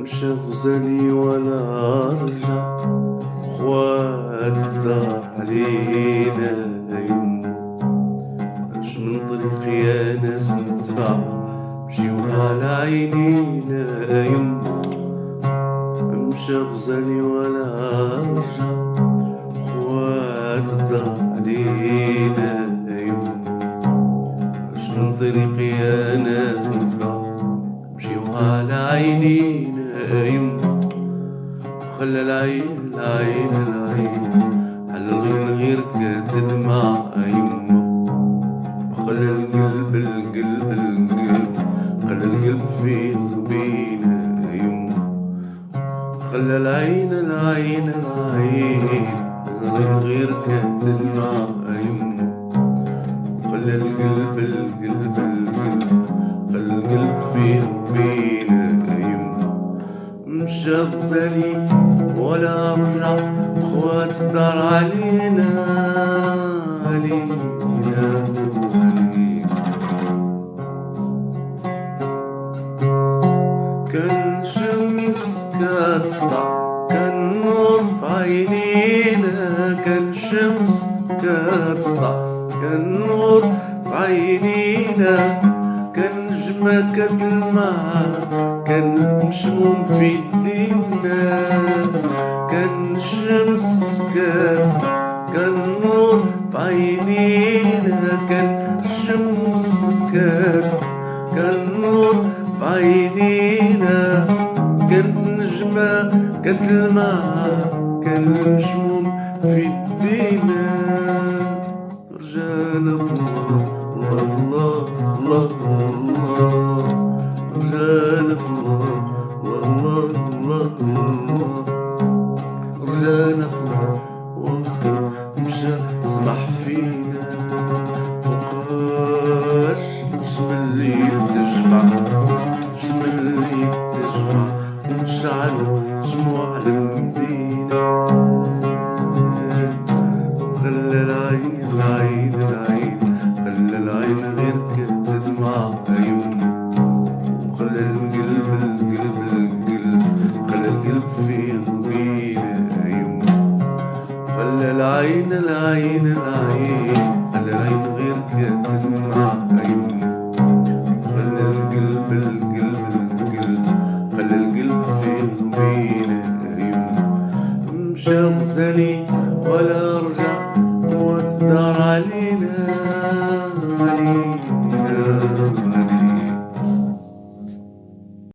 مشى غزالي ولا رجع، خوات الدار علينا يمو. اش من طريق يا ناس نتبع، مشيو على عينينا يمو. مشى غزالي ولا رجع، خوات الدار علينا يمو. اش من طريق يا ناس نتبع، مشيو على عينينا يمو. خلى العين على الغير كتدمع يمو. خلى القلب خلى القلب في قلبينا يمو. خلى العين على الغير كتدمع يمو. خلى القلب خلى القلب في قلبينا يمو. مشى غزالي ولا رجع، خوات الدار علينا علينا. كان شمس كتسطع، كان نور في عينينا. كان شمس كتسطع، كان نور في عينينا. كان نجمة كتلمع، كان مشموم في يدينا. كان الشمس كتسطع، كان نور في عينينا. كان الشمس كتسطع، كان نور في عينينا. كانت نجمة كتلمع، كان مشموم في يدينا. رجعنا في الله الله الله، رجعنا في الله الله الله. رجعنا في وخر مشى سمح فينا. فوقاش شملي تجمع، شملي تجمع، ونشعل جموع المدينة. خلى العين خلى العين غير كتدمع يمو. وخلى القلب خلى القلب في قلبينا يمو. خلى العين خلى العين غير كتدمع يمو. خلى القلب خلى القلب في قلبينا يمو. مشى غزالي ولا رجع، خوات الدار علينا علينا.